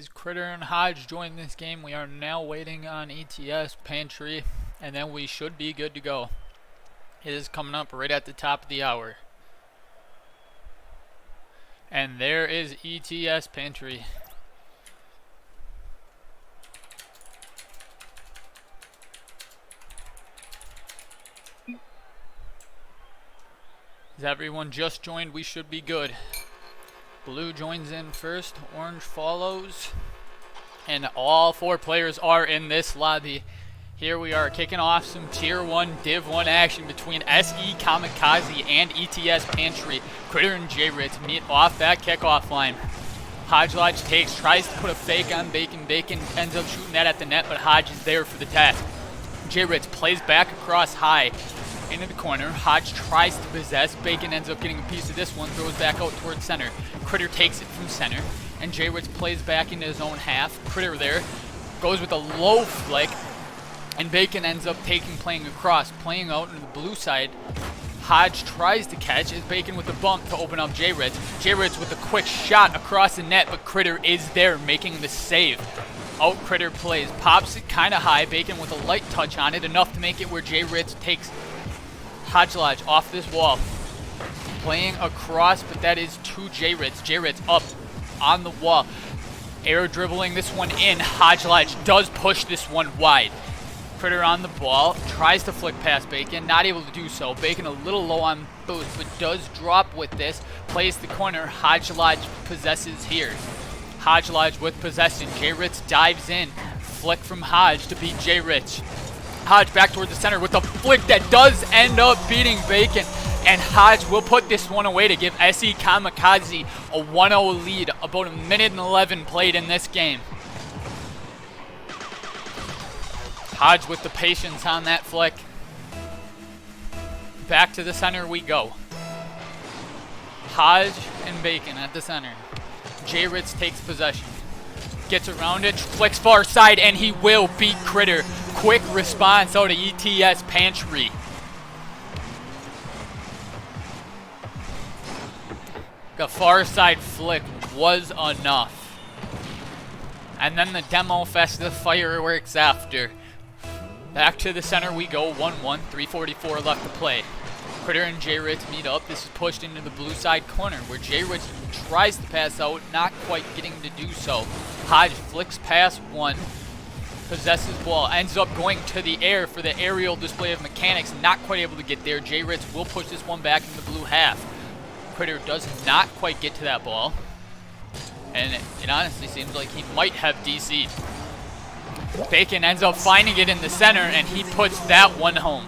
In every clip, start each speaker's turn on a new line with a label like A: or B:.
A: as Critter and Hodge join this game, we are now waiting on ETS Pantry, and then we should be good to go. It is coming up right at the top of the hour. And there is ETS Pantry. As everyone just joined, we should be good. Blue joins in first, orange follows, and all 4 players are in this lobby. Here we are kicking off some Tier 1 Div 1 action between SE Kamikaze and ETS Pantry. Critter and J-Ritz meet off that kickoff line. Hodge Lodge takes, tries to put a fake on Bacon. Bacon ends up shooting that at the net, but Hodge is there for the task. J-Ritz plays back across high into the corner. Hodge tries to possess. Bacon ends up getting a piece of this one, throws back out towards center. Critter takes it from center, and J-Ritz plays back into his own half. Critter there goes with a low flick, and Bacon ends up playing across, playing out into the blue side. Hodge tries to catch as Bacon with the bump to open up J-Ritz. J-Ritz with a quick shot across the net, but Critter is there making the save. Out Critter plays, pops it kind of high. Bacon with a light touch on it, enough to make it where J-Ritz takes Hodge Lodge off this wall. Playing across, but that is to J-Ritz. J-Ritz up on the wall. Air dribbling this one in. Hodge Lodge does push this one wide. Critter on the ball, tries to flick past Bacon, not able to do so. Bacon a little low on boost, but does drop with this. Plays the corner. Hodge Lodge possesses here. Hodge Lodge with possession. J-Ritz dives in. Flick from Hodge to beat J-Ritz. Hodge back toward the center with a flick that does end up beating Bacon. And Hodge will put this one away to give SE Kamikaze a 1-0 lead. About 1:11 played in this game. Hodge with the patience on that flick. Back to the center we go. Hodge and Bacon at the center. J-Ritz takes possession. Gets around it, flicks far side, and he will beat Critter. Quick response out of ETS Pantry. The far side flick was enough. And then the Demo Festive fireworks after. Back to the center we go, 1-1, 3:44 left to play. Critter and J-Ritz meet up. This is pushed into the blue side corner where J-Ritz tries to pass out, not quite getting to do so. Hodge flicks past one, possesses ball, ends up going to the air for the aerial display of mechanics, not quite able to get there. J-Ritz will push this one back in the blue half. Critter does not quite get to that ball, and it honestly seems like he might have DC'd. Bacon ends up finding it in the center, and he puts that one home.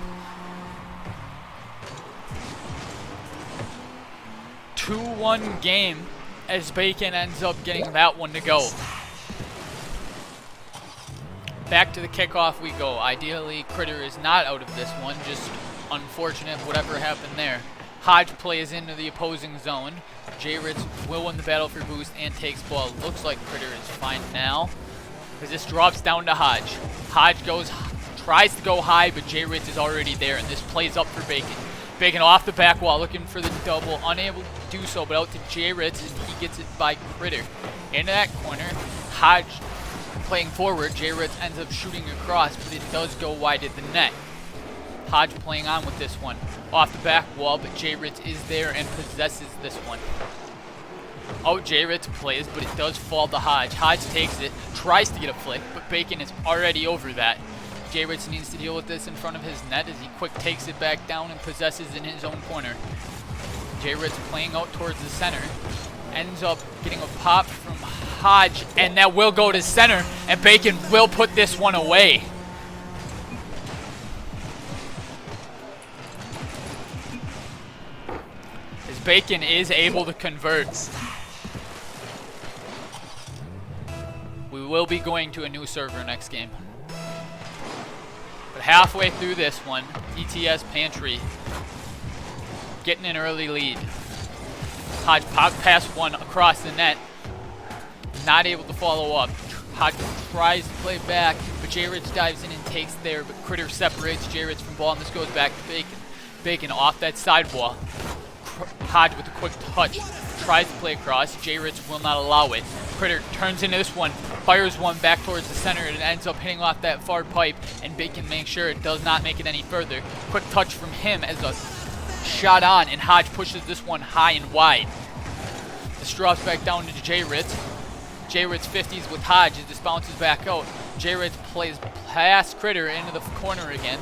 A: 2-1 game as Bacon ends up getting that one to go. Back to the kickoff we go. Ideally, Critter is not out of this one, just unfortunate whatever happened there. Hodge plays into the opposing zone. J-Ritz will win the battle for boost and takes ball. Looks like Critter is fine now, as this drops down to Hodge. Hodge tries to go high, but J-Ritz is already there, and this plays up for Bacon. Bacon off the back wall, looking for the double, unable to do so, but out to J-Ritz, and he gets it by Critter. Into that corner, Hodge playing forward. J-Ritz ends up shooting across, but it does go wide at the net. Hodge playing on with this one. Off the back wall, but J-Ritz is there and possesses this one. Out J-Ritz plays, but it does fall to Hodge. Hodge takes it, tries to get a flick, but Bacon is already over that. J-Ritz needs to deal with this in front of his net as he quick takes it back down and possesses in his own corner. J-Ritz playing out towards the center. Ends up getting a pop from Hodge, and that will go to center, and Bacon will put this one away. As Bacon is able to convert. We will be going to a new server next game. But halfway through this one, ETS Pantry getting an early lead. Hodge popped past one across the net, not able to follow up. Hodge tries to play back, but J-Ritz dives in and takes there, but Critter separates J-Ritz from ball, and this goes back to Bacon. Bacon off that sidewall. Hodge with a quick touch, tries to play across. J-Ritz will not allow it. Critter turns into this one, fires one back towards the center, and ends up hitting off that far pipe, and Bacon makes sure it does not make it any further. Quick touch from him as a shot on, and Hodge pushes this one high and wide. This drops back down to J-Ritz. J-Ritz 50s with Hodge as this bounces back out. J-Ritz plays past Critter into the corner again.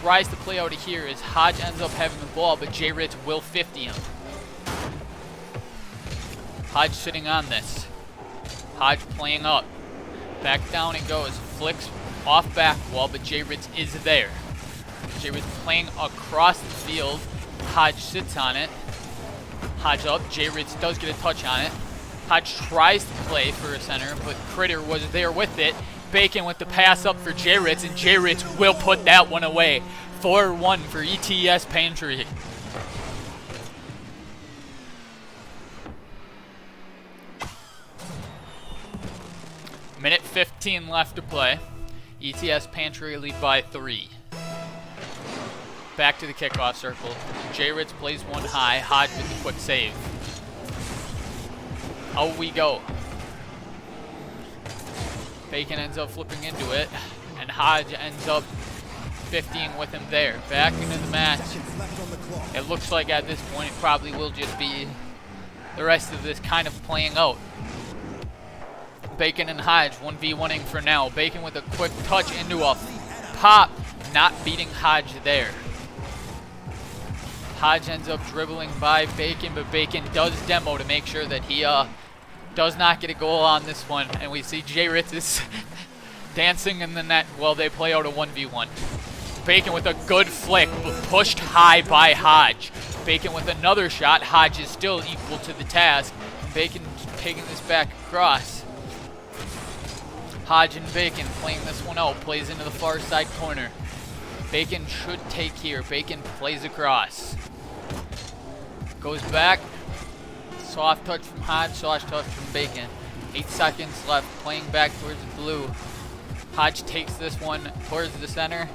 A: Tries to play out of here as Hodge ends up having the ball, but J-Ritz will 50 him. Hodge sitting on this. Hodge playing up. Back down it goes. Flicks off back wall, but J-Ritz is there. J-Ritz playing across the field. Hodge sits on it. Hodge up. J-Ritz does get a touch on it. Hodge tries to play for a center, but Critter was there with it. Bacon with the pass up for J-Ritz, and J-Ritz will put that one away. 4-1 for ETS Pantry. Minute 15 left to play. ETS Pantry lead by 3. Back to the kickoff circle. J-Ritz plays one high. Hodge with the quick save. Out we go. Bacon ends up flipping into it, and Hodge ends up 50ing with him there. Back into the match. It looks like at this point it probably will just be the rest of this kind of playing out. Bacon and Hodge 1v1ing for now. Bacon with a quick touch into a pop, not beating Hodge there. Hodge ends up dribbling by Bacon, but Bacon does demo to make sure that he does not get a goal on this one. And we see J-Ritz is dancing in the net while they play out a 1v1. Bacon with a good flick, but pushed high by Hodge. Bacon with another shot. Hodge is still equal to the task. Bacon taking this back across. Hodge and Bacon playing this one out. Plays into the far side corner. Bacon should take here. Bacon plays across. Goes back. Soft touch from Hodge, soft touch from Bacon. 8 seconds left, playing back towards the blue. Hodge takes this one towards the center,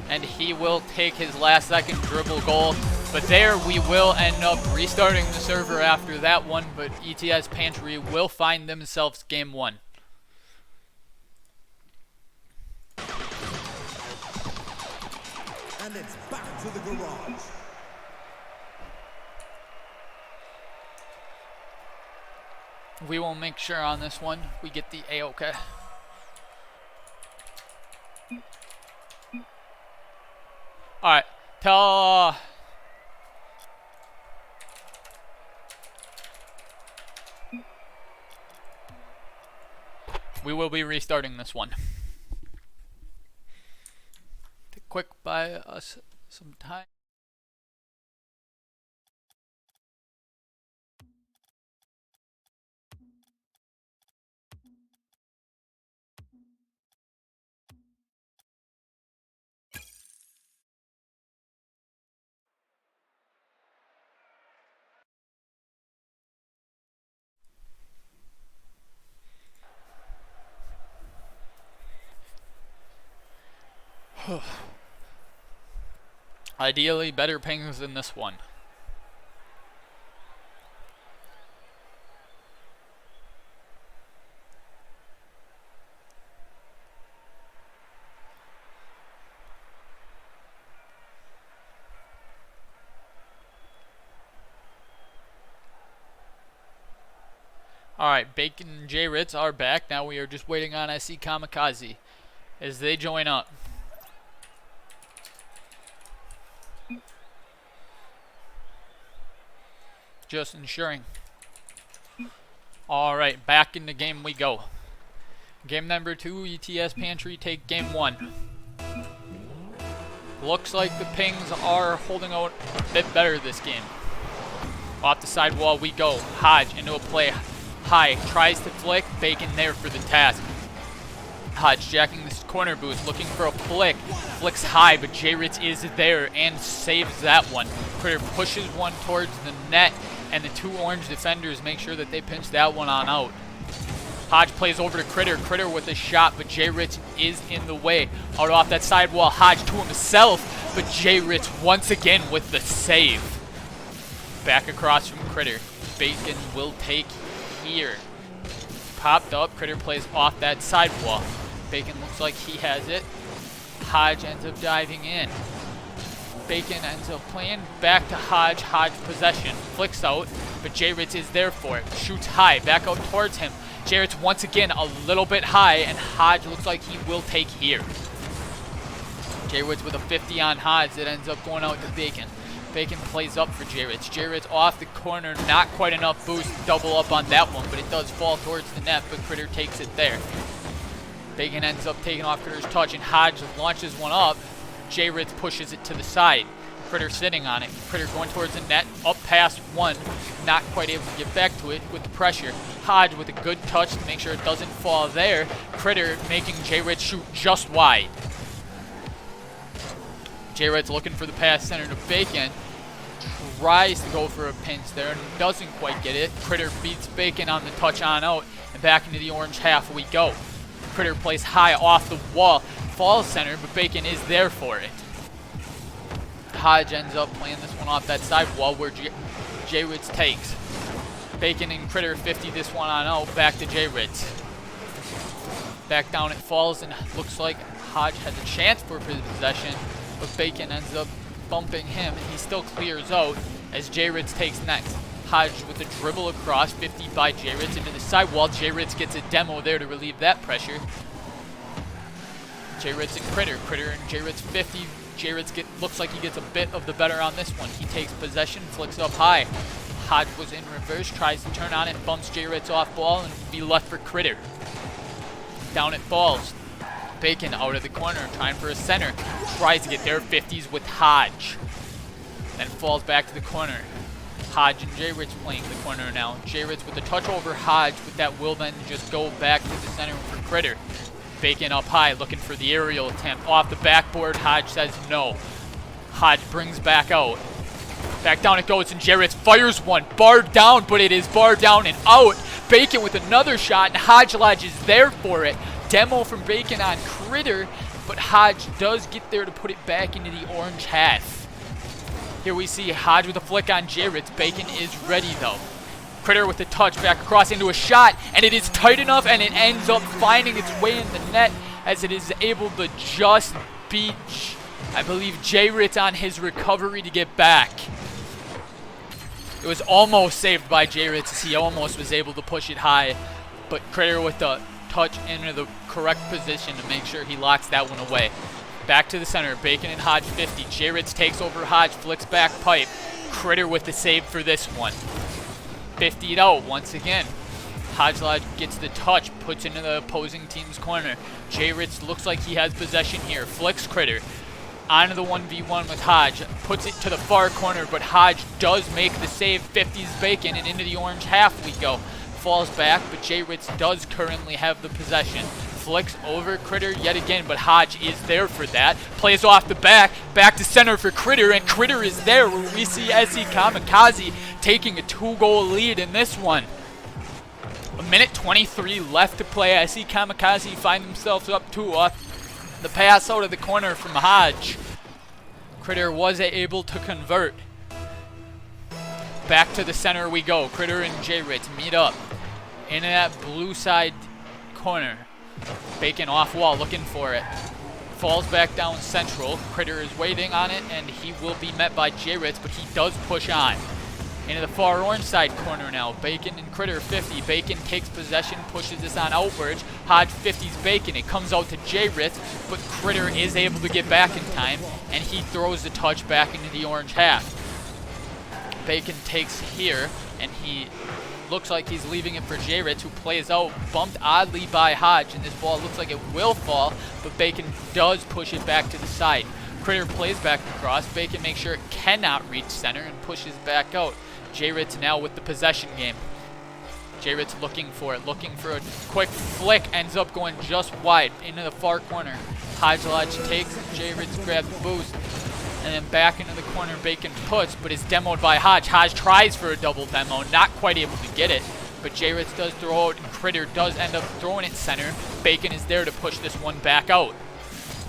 A: and he will take his last second dribble goal. But there we will end up restarting the server after that one, but ETS Pantry will find themselves game 1.
B: And it's back to the garage.
A: We will make sure on this one we get the A-OK. Alright, we will be restarting this one. Quick buy us some time. Ideally, better pings than this one. Alright, Bacon and J-Ritz are back. Now we are just waiting on SC Kamikaze as they join up. Just ensuring. Alright, back in the game we go. Game number 2, ETS Pantry take game 1. Looks like the pings are holding out a bit better this game. Off the side wall we go. Hodge into a play. High, tries to flick. Bacon there for the task. Hodge jacking this corner boost, looking for a flick. Flicks high, but J-Ritz is there and saves that one. Critter pushes one towards the net, and the 2 orange defenders make sure that they pinch that one on out. Hodge plays over to Critter. Critter with a shot, but J-Ritz is in the way. Out off that side wall, Hodge to himself, but J-Ritz once again with the save. Back across from Critter. Bacon will take here. Popped up, Critter plays off that sidewall. Bacon looks like he has it. Hodge ends up diving in. Bacon ends up playing back to Hodge. Hodge possession. Flicks out, but J-Ritz is there for it. Shoots high, back out towards him. J-Ritz once again a little bit high, and Hodge looks like he will take here. J-Ritz with a 50 on Hodge. It ends up going out to Bacon. Bacon plays up for J-Ritz. J-Ritz off the corner, not quite enough boost to double up on that one, but it does fall towards the net, but Critter takes it there. Bacon ends up taking off Critter's touch, and Hodge launches one up. J-Ritz pushes it to the side. Critter sitting on it. Critter going towards the net, up past one, not quite able to get back to it with the pressure. Hodge with a good touch to make sure it doesn't fall there. Critter making J-Ritz shoot just wide. J-Ritz looking for the pass center to Bacon. Tries to go for a pinch there and doesn't quite get it. Critter beats Bacon on the touch on out, and back into the orange half we go. Critter plays high off the wall. Falls center, but Bacon is there for it. Hodge ends up playing this one off that side wall where J-Ritz takes. Bacon and Critter 50 this one on out. Back to J-Ritz. Back down it falls, and looks like Hodge has a chance for possession, but Bacon ends up bumping him, and he still clears out as J-Ritz takes next. Hodge with a dribble across, 50 by J-Ritz into the sidewall. J-Ritz gets a demo there to relieve that pressure. J-Ritz and Critter. Critter and J-Ritz 50. J-Ritz looks like he gets a bit of the better on this one. He takes possession, flicks up high. Hodge was in reverse, tries to turn on it, bumps J-Ritz off ball, and be left for Critter. Down it falls. Bacon out of the corner, trying for a center. Tries to get there, 50s with Hodge. Then falls back to the corner. Hodge and J-Ritz playing the corner now. J-Ritz with the touch over Hodge, with that will then just go back to the center for Critter. Bacon up high, looking for the aerial attempt. Off the backboard, Hodge says no. Hodge brings back out. Back down it goes, and J-Ritz fires one. Barred down, but it is barred down and out. Bacon with another shot, and Hodge is there for it. Demo from Bacon on Critter, but Hodge does get there to put it back into the orange half. Here we see Hodge with a flick on J-Ritz. Bacon is ready though. Critter with the touch back across into a shot, and it is tight enough, and it ends up finding its way in the net as it is able to just beat, I believe, J-Ritz on his recovery to get back. It was almost saved by J-Ritz as he almost was able to push it high, but Critter with the touch into the correct position to make sure he locks that one away. Back to the center, Bacon and Hodge 50. J-Ritz takes over Hodge, flicks back pipe. Critter with the save for this one. 50'd out once again. Hodge gets the touch, puts into the opposing team's corner. J-Ritz looks like he has possession here. Flicks Critter onto the 1v1 with Hodge. Puts it to the far corner, but Hodge does make the save. 50's Bacon, and into the orange half we go. Falls back, but J-Ritz does currently have the possession. Flicks over Critter yet again, but Hodge is there for that. Plays off the back to center for Critter, and Critter is there where we see SE Kamikaze taking a 2-goal lead in this one. A minute 23 left to play. SE Kamikaze find themselves up 2 off the pass out of the corner from Hodge. Critter was able to convert. Back to the center we go. Critter and J-Ritz meet up in that blue side corner. Bacon off wall looking for it. Falls back down central. Critter is waiting on it, and he will be met by J-Ritz, but he does push on. Into the far orange side corner now. Bacon and Critter 50. Bacon takes possession, pushes this on outwards. Hodge 50's Bacon. It comes out to J-Ritz, but Critter is able to get back in time, and he throws the touch back into the orange half. Bacon takes here, and he looks like he's leaving it for J-Ritz, who plays out, bumped oddly by Hodge, and this ball looks like it will fall, but Bacon does push it back to the side. Critter plays back across. Bacon makes sure it cannot reach center and pushes back out. J-Ritz now with the possession game. J-Ritz looking for it, looking for a quick flick, ends up going just wide into the far corner. Hodge takes it, J-Ritz grabs the boost, and then back into the corner Bacon puts, but is demoed by Hodge. Hodge tries for a double demo, not quite able to get it, but J-Ritz does throw out, and Critter does end up throwing it center. Bacon is there to push this one back out.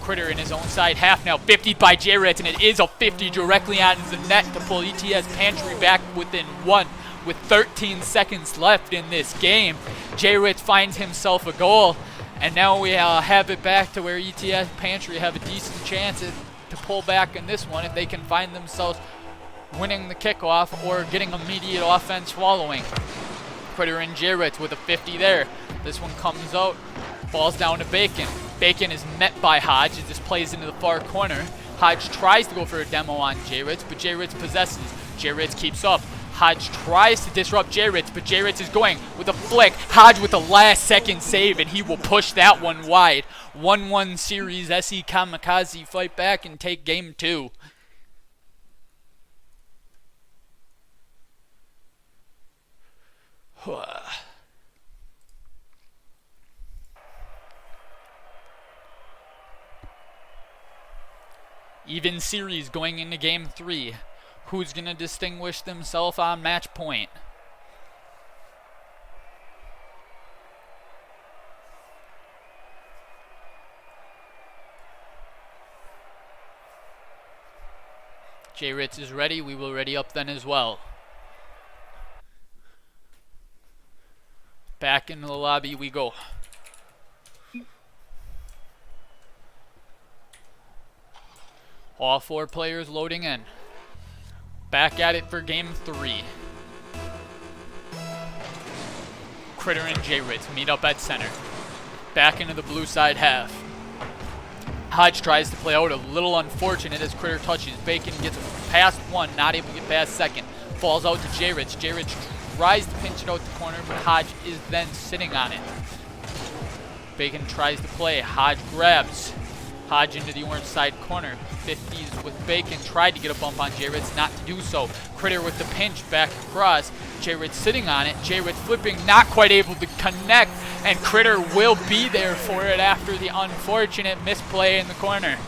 A: Critter in his own side half now, 50 by J-Ritz, and it is a 50 directly on the net to pull ETS Pantry back within 1 with 13 seconds left in this game. J-Ritz finds himself a goal, and now we have it back to where ETS Pantry have a decent chance to pull back in this one if they can find themselves winning the kickoff or getting immediate offense following. Critter and J-Ritz with a 50 there. This one comes out, falls down to Bacon. Bacon is met by Hodge as this plays into the far corner. Hodge tries to go for a demo on J-Ritz, but J-Ritz possesses. J-Ritz keeps up. Hodge tries to disrupt J-Ritz, but J-Ritz is going with a flick. Hodge with the last second save, and he will push that one wide. 1-1 series. SE Kamikaze fight back and take game 2. Even series going into game 3. Who's going to distinguish themselves on match point? J-Ritz is ready. We will ready up then as well. Back into the lobby we go. All 4 players loading in. Back at it for game 3. Critter and J-Ritz meet up at center. Back into the blue side half. Hodge tries to play out, a little unfortunate as Critter touches. Bacon gets past 1, not able to get past 2nd. Falls out to J-Ritz. J-Ritz tries to pinch it out the corner, but Hodge is then sitting on it. Bacon tries to play. Hodge grabs. Hodge into the orange side corner. 50s with Bacon. Tried to get a bump on J-Ritz, not to do so. Critter with the pinch back across. J-Ritz sitting on it. J-Ritz flipping, not quite able to connect. And Critter will be there for it after the unfortunate misplay in the corner.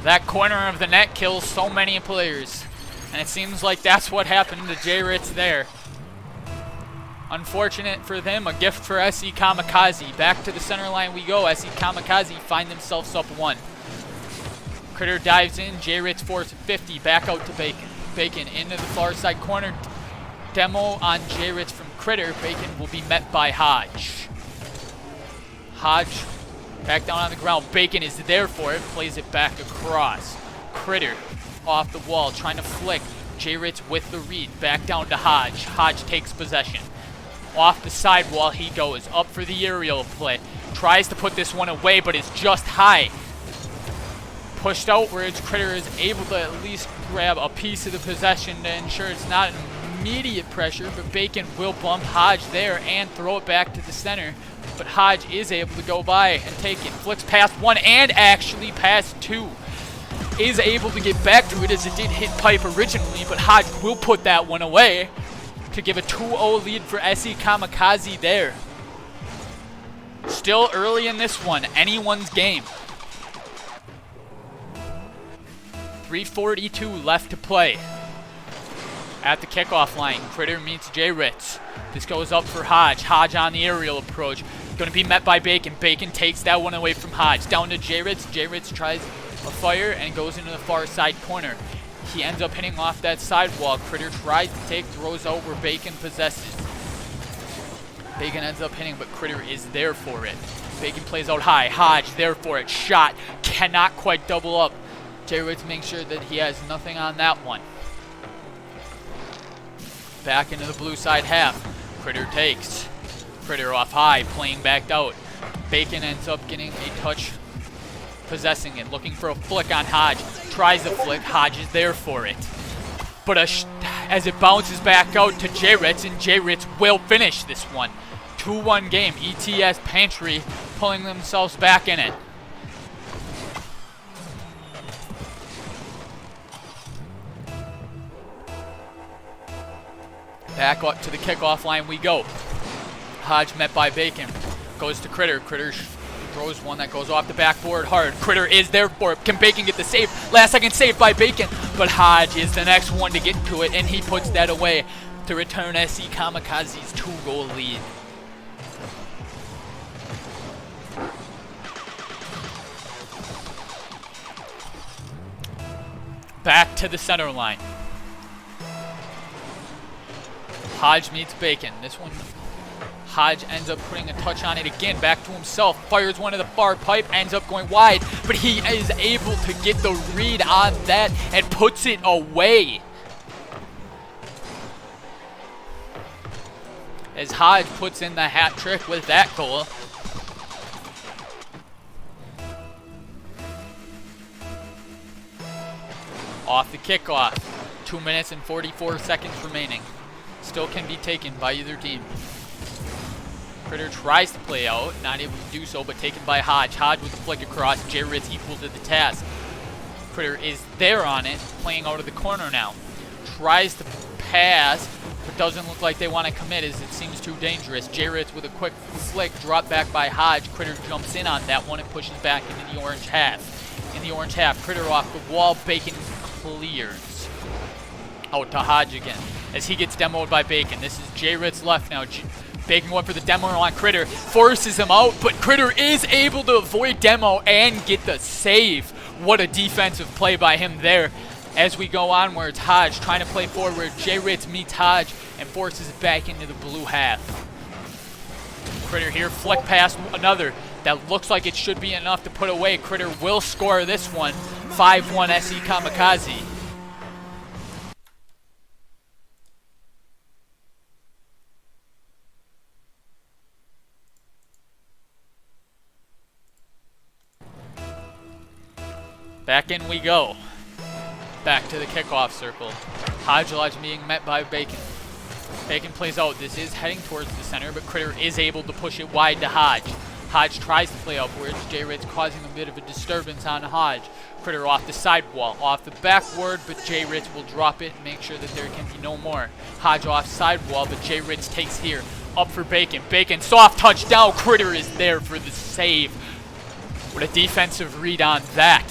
A: That corner of the net kills so many players. And it seems like that's what happened to J-Ritz there. Unfortunate for them, a gift for SE Kamikaze. Back to the center line we go. SE Kamikaze find themselves up 1. Critter dives in. J-Ritz force 50. Back out to Bacon. Bacon into the far side corner. Demo on J-Ritz from Critter. Bacon will be met by Hodge. Hodge back down on the ground. Bacon is there for it. Plays it back across. Critter off the wall trying to flick. J-Ritz with the read. Back down to Hodge. Hodge takes possession. Off the sidewall he goes. Up for the aerial play. Tries to put this one away, but is just high. Pushed outwards. Critter is able to at least grab a piece of the possession to ensure it's not immediate pressure, but Bacon will bump Hodge there and throw it back to the center. But Hodge is able to go by and take it. Flicks past 1 and actually past 2. Is able to get back to it as it did hit pipe originally, but Hodge will put that one away to give a 2-0 lead for SE Kamikaze there. Still early in this one, anyone's game. 3:42 left to play. At the kickoff line, Critter meets J-Ritz. This goes up for Hodge. Hodge on the aerial approach. Going to be met by Bacon. Bacon takes that one away from Hodge. Down to J-Ritz. J-Ritz tries a fire and goes into the far side corner. He ends up hitting off that sidewall. Critter tries to take, throws out where Bacon possesses. Bacon ends up hitting, but Critter is there for it. Bacon plays out high. Hodge there for it. Shot. Cannot quite double up. J-Ritz makes sure that he has nothing on that one. Back into the blue side half. Critter takes. Critter off high, playing backed out. Bacon ends up getting a touch, possessing it, looking for a flick on Hodge. Tries the flick. Hodge is there for it. But as it bounces back out to J-Ritz, and J-Ritz will finish this one. 2-1 game. ETS Pantry pulling themselves back in it. Back up to the kickoff line we go. Hodge met by Bacon. Goes to Critter. Critter throws one that goes off the backboard hard. Critter is there for it. Can Bacon get the save? Last second save by Bacon. But Hodge is the next one to get to it, and he puts that away to return SE Kamikaze's 2-goal lead. Back to the center line. Hodge meets Bacon. This one, Hodge ends up putting a touch on it again. Back to himself. Fires one to the far pipe. Ends up going wide. But he is able to get the read on that and puts it away. As Hodge puts in the hat trick with that goal. Off the kickoff. 2 minutes and 44 seconds remaining. Still can be taken by either team. Critter tries to play out, not able to do so, but taken by Hodge. Hodge with a flick across. J. Ritz equal to the task. Critter is there on it, playing out of the corner now. Tries to pass, but doesn't look like they want to commit as it seems too dangerous. J. Ritz with a quick flick, dropped back by Hodge. Critter jumps in on that one and pushes back into the orange half. In the orange half, Critter off the wall. Bacon clears. Out to Hodge again as he gets demoed by Bacon. This is J. Ritz left now. Bacon went for the demo on Critter. Forces him out, but Critter is able to avoid demo and get the save. What a defensive play by him there. As we go onwards, Hodge trying to play forward. J. Ritz meets Hodge and forces it back into the blue half. Critter here, flick past another. That looks like it should be enough to put away. Critter will score this one. 5-1 SE Kamikaze. Back in we go. Back to the kickoff circle. Hodge being met by Bacon. Bacon plays out. This is heading towards the center, but Critter is able to push it wide to Hodge. Hodge tries to play upwards. J. Ritz causing a bit of a disturbance on Hodge. Critter off the sidewall, off the backward, but J. Ritz will drop it and make sure that there can be no more. Hodge off sidewall, but J. Ritz takes here. Up for Bacon. Bacon, soft touch down. Critter is there for the save. What a defensive read on that.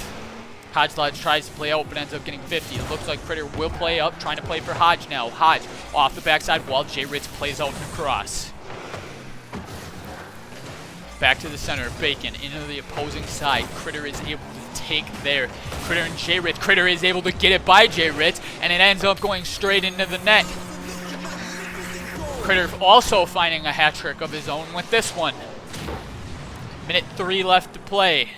A: Hodge tries to play out, but ends up getting 50. It looks like Critter will play up, trying to play for Hodge now. Hodge off the backside wall. J. Ritz plays out and across. Back to the center. Bacon into the opposing side. Critter is able to take there. Critter and J. Ritz. Critter is able to get it by J. Ritz, and it ends up going straight into the net. Critter also finding a hat trick of his own with this one. Minute 3 left to play.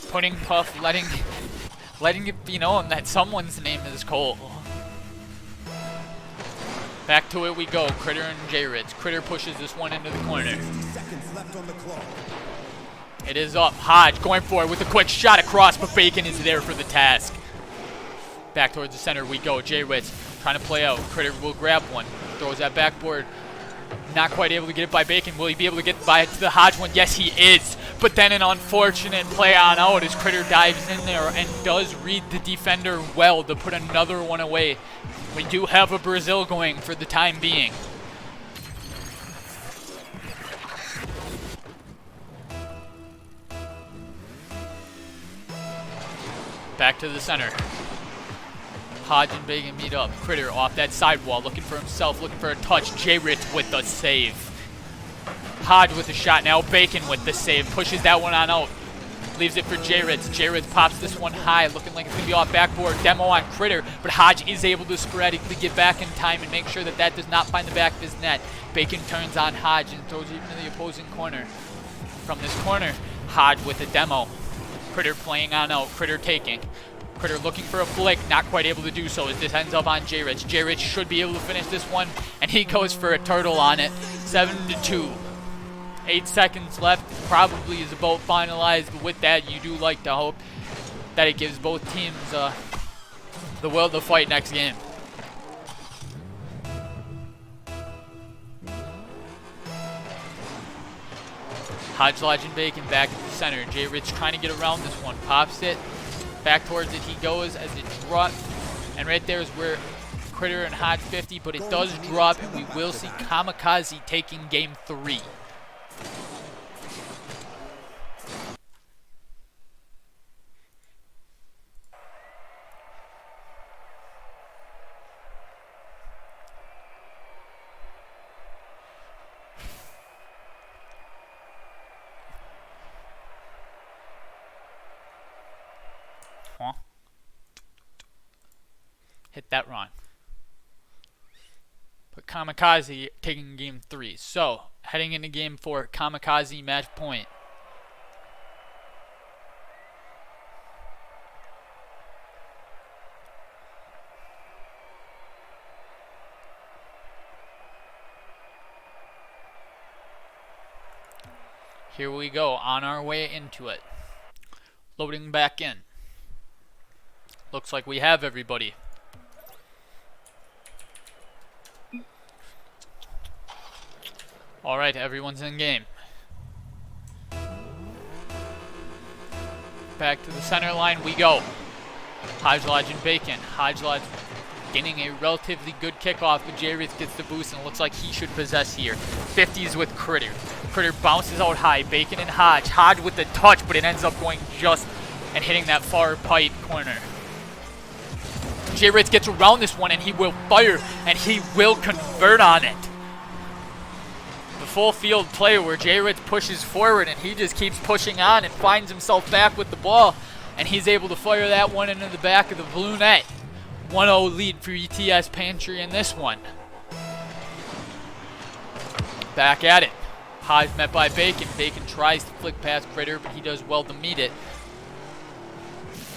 A: Putting Puff, letting it be known that someone's name is Cole. Back to it we go. Critter and J. Ritz. Critter pushes this one into the corner. It is up. Hodge going for it with a quick shot across, but Bacon is there for the task. Back towards the center we go. J. Ritz trying to play out. Critter will grab one. Throws that backboard. Not quite able to get it by Bacon. Will he be able to get by to the Hodge one? Yes, he is. But then an unfortunate play on out as Critter dives in there and does read the defender well to put another one away. We do have a Brazil going for the time being. Back to the center. Hodge and Bacon meet up. Critter off that sidewall, looking for himself, looking for a touch. J. Ritz with the save. Hodge with the shot now. Bacon with the save. Pushes that one on out. Leaves it for J. Ritz. J. Ritz pops this one high, looking like it's going to be off backboard. Demo on Critter, but Hodge is able to sporadically get back in time and make sure that that does not find the back of his net. Bacon turns on Hodge and throws it into the opposing corner. From this corner, Hodge with a demo. Critter playing on out. Critter taking. Critter looking for a flick, not quite able to do so as this ends up on J. Ritz. J. Ritz should be able to finish this one, and he goes for a turtle on it. 7-2. 8 seconds left. Probably is about finalized, but with that, you do like to hope that it gives both teams the will to fight next game. Hodge, Lodge, and Bacon back at the center. J. Ritz trying to get around this one. Pops it. Back towards it he goes as it drops. And right there is where Critter and Hodge 50, but it does drop, and we will see Kamikaze taking game 3. Hit that wrong. but Kamikaze taking game 3. So, heading into game 4, Kamikaze match point. Here we go, on our way into it. Loading back in. Looks like we have everybody. Alright, everyone's in game. Back to the center line we go. Hodgelodge and Bacon. Hodgelodge getting a relatively good kickoff, but J-Ritz gets the boost and it looks like he should possess here. 50s with Critter. Critter bounces out high. Bacon and Hodge. Hodge with the touch, but it ends up going just and hitting that far pipe corner. J-Ritz gets around this one and he will fire and he will convert on it. The full field play where J-Ritz pushes forward and he just keeps pushing on and finds himself back with the ball, and he's able to fire that one into the back of the blue net. 1-0 lead for ETS Pantry in this one. Back at it. Hodge met by Bacon. Bacon tries to flick past Critter, but he does well to meet it.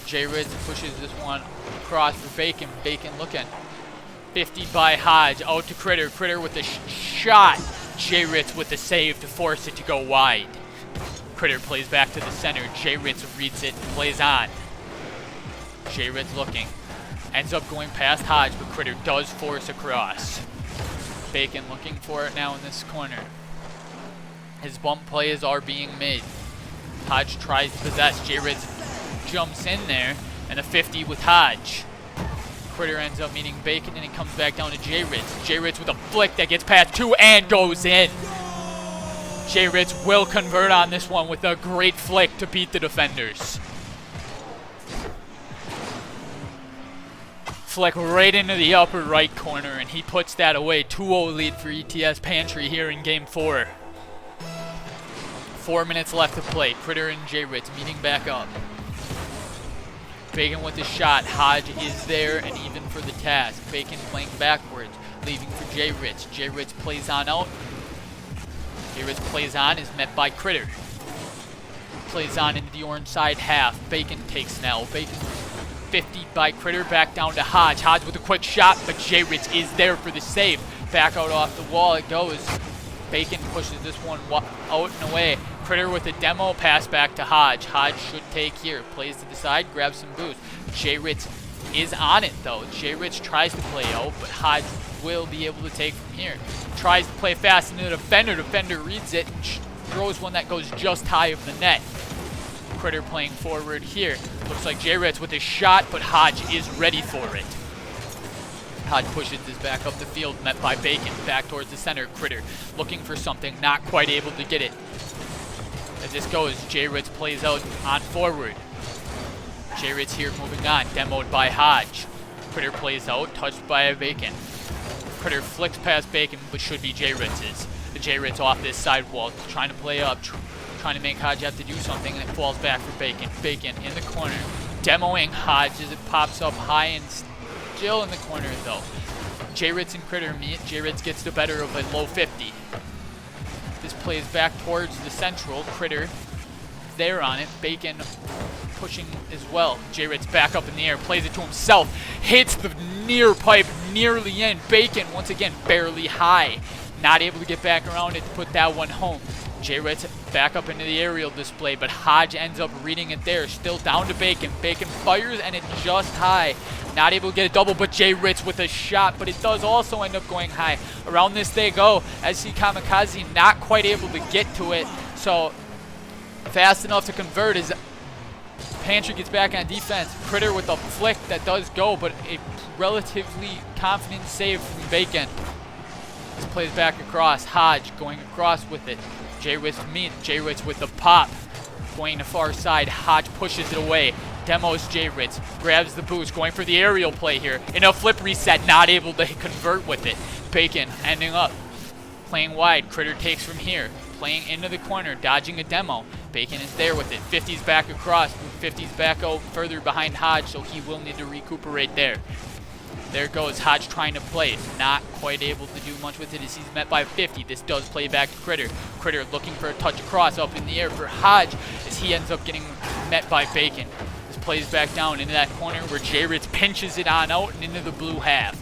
A: J-Ritz pushes this one across for Bacon. Bacon looking. 50 by Hodge. Out to Critter. Critter with the shot. J-Ritz with the save to force it to go wide. Critter plays back to the center. J-Ritz reads it and plays on. J-Ritz looking. Ends up going past Hodge, but Critter does force across. Bacon looking for it now in this corner. His bump plays are being made. Hodge tries to possess. J-Ritz jumps in there, and a 50 with Hodge. Critter ends up meeting Bacon, and it comes back down to J-Ritz. J-Ritz with a flick that gets past 2 and goes in. J-Ritz will convert on this one with a great flick to beat the defenders. Flick right into the upper right corner, and he puts that away. 2-0 lead for ETS Pantry here in game 4. 4 minutes left to play. Critter and J-Ritz meeting back up. Bacon with the shot. Hodge is there and even for the task. Bacon playing backwards, leaving for J-Ritz. J-Ritz plays on out. J-Ritz plays on, is met by Critter. Plays on into the orange side half. Bacon takes now. Bacon 50 by Critter, back down to Hodge. Hodge with a quick shot, but J-Ritz is there for the save. Back out off the wall it goes. Bacon pushes this one out and away. Critter with a demo pass back to Hodge. Hodge should take here. Plays to the side, grabs some boost. J-Ritz is on it though. J-Ritz tries to play out, but Hodge will be able to take from here. Tries to play fast into the defender. Defender reads it and throws one that goes just high of the net. Critter playing forward here. Looks like J-Ritz with a shot, but Hodge is ready for it. Hodge pushes this back up the field, met by Bacon. Back towards the center. Critter looking for something, not quite able to get it. As this goes, J-Ritz plays out on forward. J-Ritz here moving on, demoed by Hodge. Critter plays out, touched by a Bacon. Critter flicks past Bacon, but should be J-Ritz's. The J-Ritz off this sidewall, trying to play up, trying to make Hodge have to do something, and it falls back for Bacon. Bacon in the corner, demoing Hodge as it pops up high and still in the corner though. J-Ritz and Critter meet. J-Ritz gets the better of a low 50. This plays back towards the central. Critter there on it. Bacon pushing as well. J-Ritz back up in the air, plays it to himself, hits the near pipe, nearly in. Bacon once again barely high, not able to get back around it to put that one home. J-Ritz back up into the aerial display, but Hodge ends up reading it there. Still down to Bacon. Bacon fires and it's just high. Not able to get a double, but J-Ritz with a shot, but it does also end up going high. Around this they go, as see Kamikaze not quite able to get to it, so fast enough to convert as Pantry gets back on defense. Critter with a flick that does go, but a relatively confident save from Bacon. This plays back across. Hodge going across with it. J-Ritz meet. J-Ritz with the pop. Going to far side. Hodge pushes it away. Demos J-Ritz. Grabs the boost. Going for the aerial play here. In a flip reset. Not able to convert with it. Bacon ending up playing wide. Critter takes from here. Playing into the corner. Dodging a demo. Bacon is there with it. 50's back across. 50's back out further behind Hodge, so he will need to recuperate there. There goes Hodge trying to play. Not quite able to do much with it as he's met by 50. This does play back to Critter. Critter looking for a touch across up in the air for Hodge as he ends up getting met by Bacon. This plays back down into that corner where J-Ritz pinches it on out and into the blue half.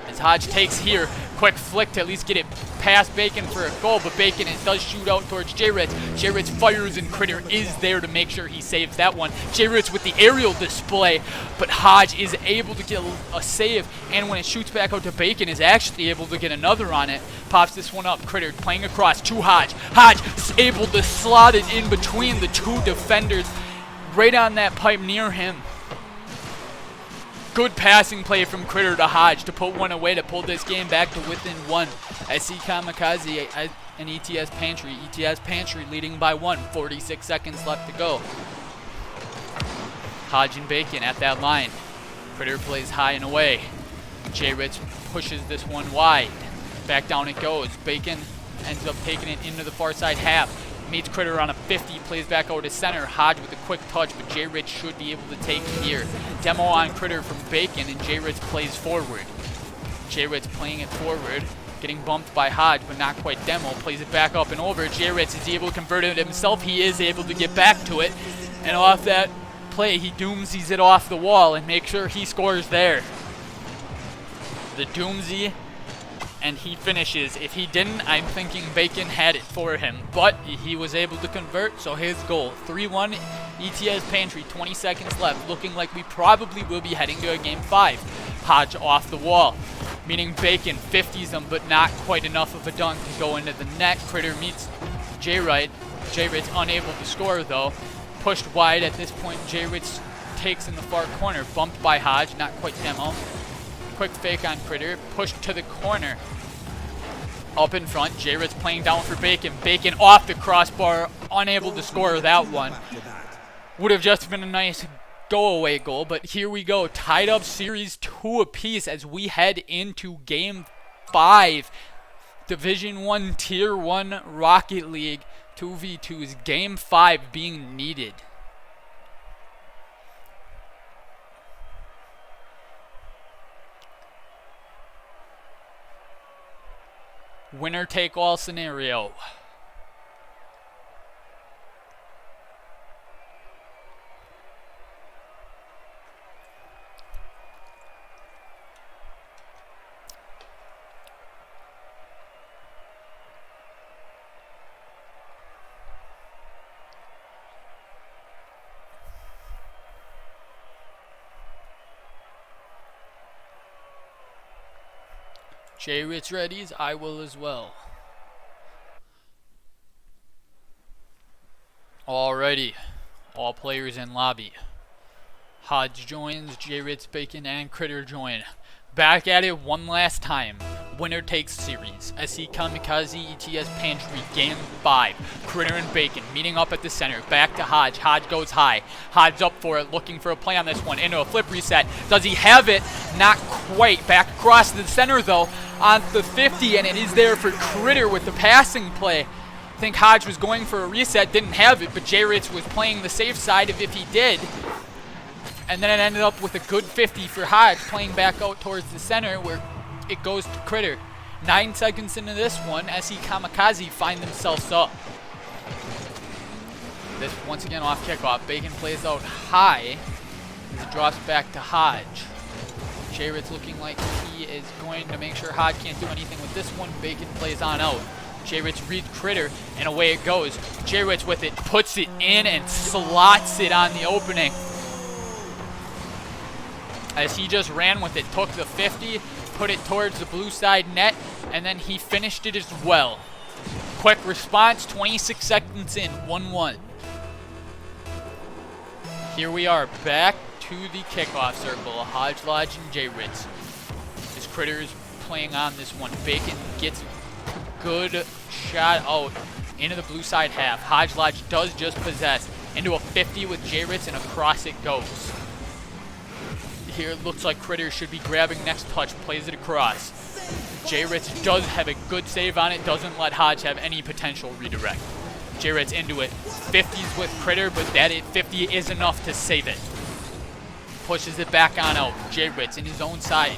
A: As Hodge takes here, quick flick to at least get it past Bacon for a goal, but Bacon it does shoot out towards J-Ritz. J-Ritz fires and Critter is there to make sure he saves that one. J-Ritz with the aerial display, but Hodge is able to get a save, and when it shoots back out to Bacon is actually able to get another on it. Pops this one up, Critter playing across to Hodge. Hodge is able to slot it in between the two defenders, right on that pipe near him. Good passing play from Critter to Hodge to put one away to pull this game back to within one. I see Kamikaze and ETS Pantry. ETS Pantry leading by 1. 46 seconds left to go. Hodge and Bacon at that line. Critter plays high and away. J-Ritz pushes this one wide. Back down it goes. Bacon ends up taking it into the far side half. Meets Critter on a 50, plays back over to center. Hodge with a quick touch, but J-Ritz should be able to take here. Demo on Critter from Bacon, and J-Ritz plays forward. J-Ritz playing it forward, getting bumped by Hodge, but not quite Demo. Plays it back up and over. J-Ritz is able to convert it himself. He is able to get back to it, and off that play, he doomsies it off the wall and makes sure he scores there. The doomsie. And he finishes. If he didn't, I'm thinking Bacon had it for him. But he was able to convert, so his goal. 3-1 ETS Pantry, 20 seconds left. Looking like we probably will be heading to a game 5. Hodge off the wall. Meaning Bacon 50s him, but not quite enough of a dunk to go into the net. Critter meets J-Ritz. J-Ritz unable to score, though. Pushed wide at this point. J-Ritz takes in the far corner. Bumped by Hodge, not quite Demo. Quick fake on Critter. Pushed to the corner. Up in front, J-Ritz playing down for Bacon. Bacon off the crossbar, unable to score that one. Would have just been a nice go-away goal, but here we go. Tied up series 2 apiece as we head into Game 5. Division 1, Tier 1 Rocket League 2v2s. Game 5 being needed. Winner-take-all scenario. J-Ritz readies, I will as well. Alrighty, all players in lobby. Hodge joins, J-Ritz, Bacon, and Critter join. Back at it one last time. Winner takes series. SC Kamikaze ETS Pantry Game 5. Critter and Bacon meeting up at the center. Back to Hodge. Hodge goes high. Hodge up for it, looking for a play on this one. Into a flip reset. Does he have it? Not quite. Back across the center though on the 50, and it is there for Critter with the passing play. I think Hodge was going for a reset, didn't have it, but J-Ritz was playing the safe side if he did. And then it ended up with a good 50 for Hodge, playing back out towards the center where it goes to Critter. 9 seconds into this one, SC Kamikaze find themselves up. This once again off kickoff. Bacon plays out high as it drops back to Hodge. J-Ritz looking like he is going to make sure Hodge can't do anything with this one. Bacon plays on out. J-Ritz reads Critter, and away it goes. J-Ritz with it, puts it in and slots it on the opening. As he just ran with it, took the 50, put it towards the blue side net, and then he finished it as well. Quick response, 26 seconds in, 1-1. Here we are, back to the kickoff circle. Hodge, Lodge, and J-Ritz. This Critter is playing on this one. Bacon gets a good shot out into the blue side half. Hodge, Lodge does just possess into a 50 with J-Ritz, and across it goes. Here it looks like Critter should be grabbing next touch, plays it across. J-Ritz does have a good save on it, doesn't let Hodge have any potential redirect. J-Ritz into it, 50s with Critter, but that 50 is enough to save it. pushes it back on out. J-Ritz in his own side.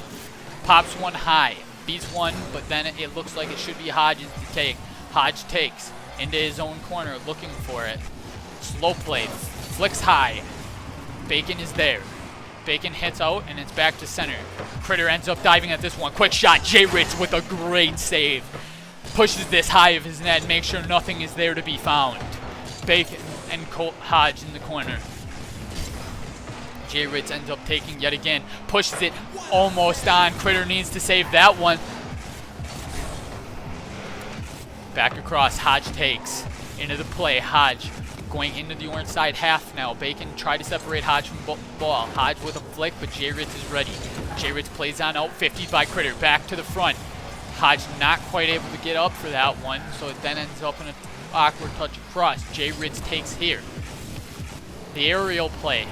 A: Pops one high. Beats one, but then it looks like it should be Hodge's to take. Hodge takes into his own corner, looking for it. Slow play. Flicks high. Bacon is there. Bacon hits out, and it's back to center. Critter ends up diving at this one. Quick shot. J-Ritz with a great save. Pushes this high of his net, makes sure nothing is there to be found. Bacon and Hodge in the corner. J-Ritz ends up taking yet again. Pushes it almost on. Critter needs to save that one. Back across. Hodge takes into the play. Hodge going into the orange side half now. Bacon tried to separate Hodge from ball. Hodge with a flick, but J-Ritz is ready. J-Ritz plays on out. 50 by Critter. Back to the front. Hodge not quite able to get up for that one, so it then ends up in an awkward touch across. J-Ritz takes here. The aerial play.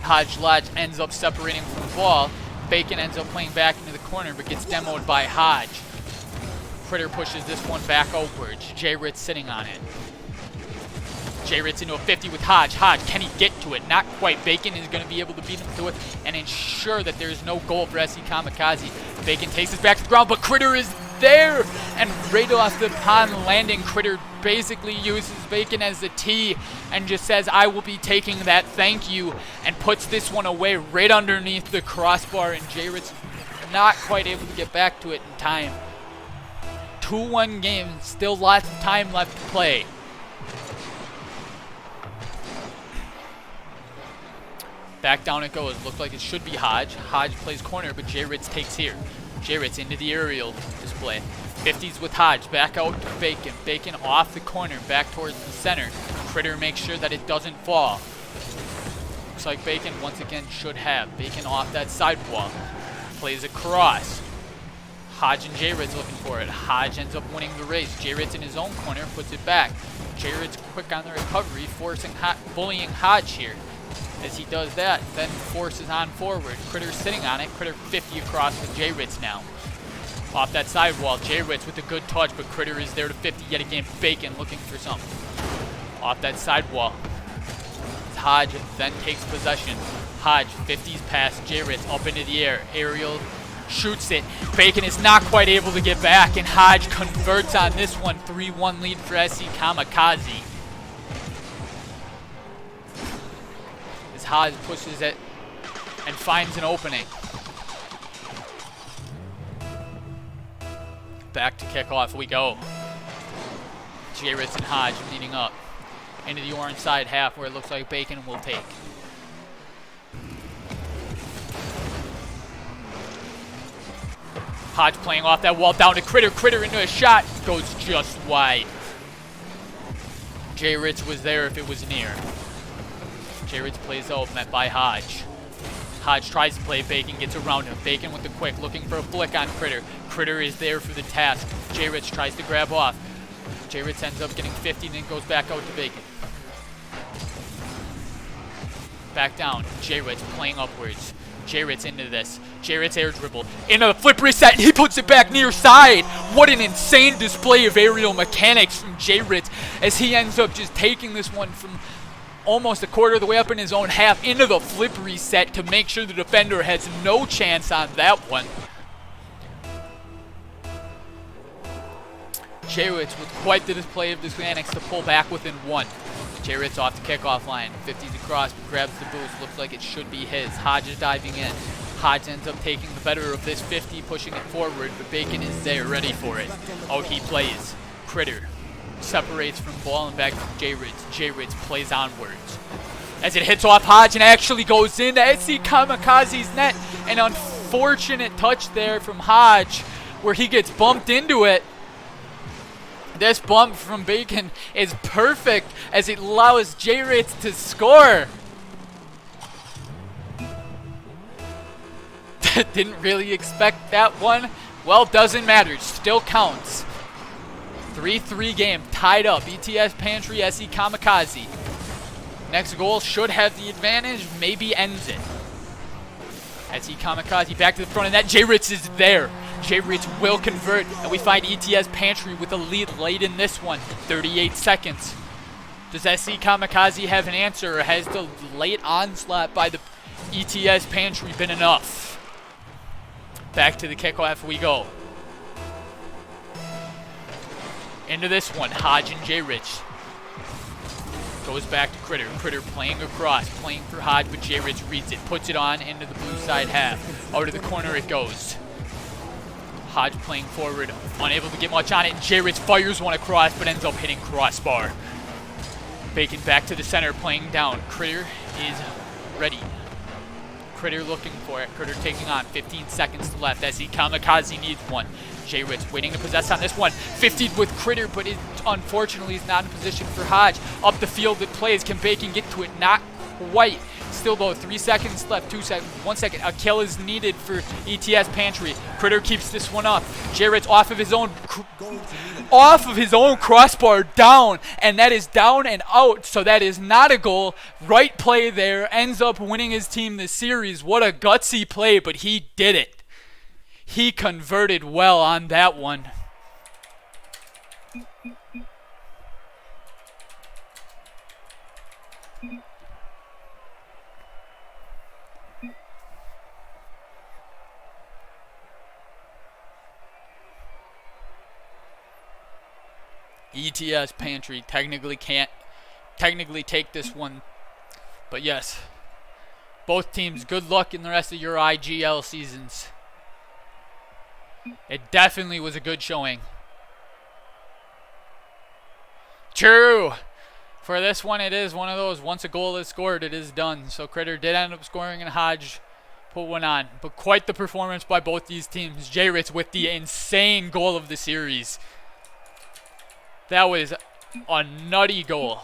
A: Hodge Lodge ends up separating from the ball. Bacon ends up playing back into the corner, but gets demoed by Hodge. Critter pushes this one back outwards. J-Ritz sitting on it. J-Ritz into a 50 with Hodge. Hodge, can he get to it? Not quite. Bacon is going to be able to beat him to it and ensure that there is no goal for SC Kamikaze. Bacon takes it back to the ground, but Critter is there! And right off the pond landing, Critter basically uses Bacon as a tee and just says, I will be taking that, thank you, and puts this one away right underneath the crossbar, and J-Ritz not quite able to get back to it in time. 2-1 game, still lots of time left to play. Back down it goes. Looks like it should be Hodge. Hodge plays corner, but J-Ritz takes here. J-Ritz into the aerial display. 50s with Hodge. Back out to Bacon. Bacon off the corner, back towards the center. Critter makes sure that it doesn't fall. Looks like Bacon once again should have. Bacon off that sidewall. Plays across. Hodge and J-Ritz looking for it. Hodge ends up winning the race. J-Ritz in his own corner puts it back. J-Ritz quick on the recovery, bullying Hodge here. As he does that, then forces on forward. Critter sitting on it. Critter 50 across with J-Ritz now. Off that sidewall, J-Ritz with a good touch, but Critter is there to 50 yet again. Bacon looking for something. Off that sidewall. Hodge then takes possession. Hodge 50s past J-Ritz up into the air. Aerial shoots it. Bacon is not quite able to get back, and Hodge converts on this one. 3-1 lead for SC Kamikaze. Hodge pushes it and finds an opening. Back to kickoff we go. J-Ritz and Hodge leading up into the orange side half where it looks like Bacon will take. Hodge playing off that wall down to Critter. Critter into a shot. Goes just wide. J-Ritz was there if it was near. J-Ritz plays out, met by Hodge. Hodge tries to play Bacon, gets around him. Bacon with the quick, looking for a flick on Critter. Critter is there for the task. J-Ritz tries to grab off. J-Ritz ends up getting 50 and then goes back out to Bacon. Back down. J-Ritz playing upwards. J-Ritz into this. J-Ritz air dribble. Into the flip reset, and he puts it back near side. What an insane display of aerial mechanics from J-Ritz as he ends up just taking this one from almost a quarter of the way up in his own half into the flip reset to make sure the defender has no chance on that one. J-Ritz with quite the display of mechanics to pull back within one. J-Ritz off the kickoff line. 50s across, grabs the boost. Looks like it should be his. Hodge is diving in. Hodge ends up taking the better of this 50, pushing it forward, but Bacon is there ready for it. Out he plays. Critter separates from ball and back to J-Ritz. J-Ritz plays onwards. As it hits off Hodge and actually goes into SC Kamikaze's net. An unfortunate touch there from Hodge where he gets bumped into it. This bump from Bacon is perfect as it allows J-Ritz to score. Didn't really expect that one. Well, doesn't matter. Still counts. 3-3 game, tied up. ETS Pantry, SC Kamikaze. Next goal should have the advantage, maybe ends it. SC Kamikaze back to the front of that. J-Ritz is there. J-Ritz will convert, and we find ETS Pantry with a lead late in this one. 38 seconds. Does SC Kamikaze have an answer, or has the late onslaught by the ETS Pantry been enough? Back to the kickoff we go. Into this one, Hodge and J-Rich. Goes back to Critter. Critter playing across, playing for Hodge, but J-Rich reads it, puts it on into the blue side half. Out of the corner it goes. Hodge playing forward, unable to get much on it, and J-Rich fires one across, but ends up hitting crossbar. Bacon back to the center, playing down. Critter is ready. Critter looking for it. Critter taking on. 15 seconds left as he Kamikaze needs one. J-Rich waiting to possess on this one. 50'd with Critter, but it unfortunately is not in position for Hodge. Up the field it plays. Can Bacon get to it? Not quite. Still though, 3 seconds left, 2 seconds, 1 second. A kill is needed for ETS Pantry. Critter keeps this one up. J-Rich off of his own crossbar, down, and that is down and out, so that is not a goal. Right play there, ends up winning his team this series. What a gutsy play, but he did it. He converted well on that one. ETS Pantry technically can't take this one, but yes, both teams, good luck in the rest of your IGL seasons. It definitely was a good showing. True. For this one, it is one of those, once a goal is scored, it is done. So Critter did end up scoring, and Hodge put one on. But quite the performance by both these teams. J-Rich with the insane goal of the series. That was a nutty goal.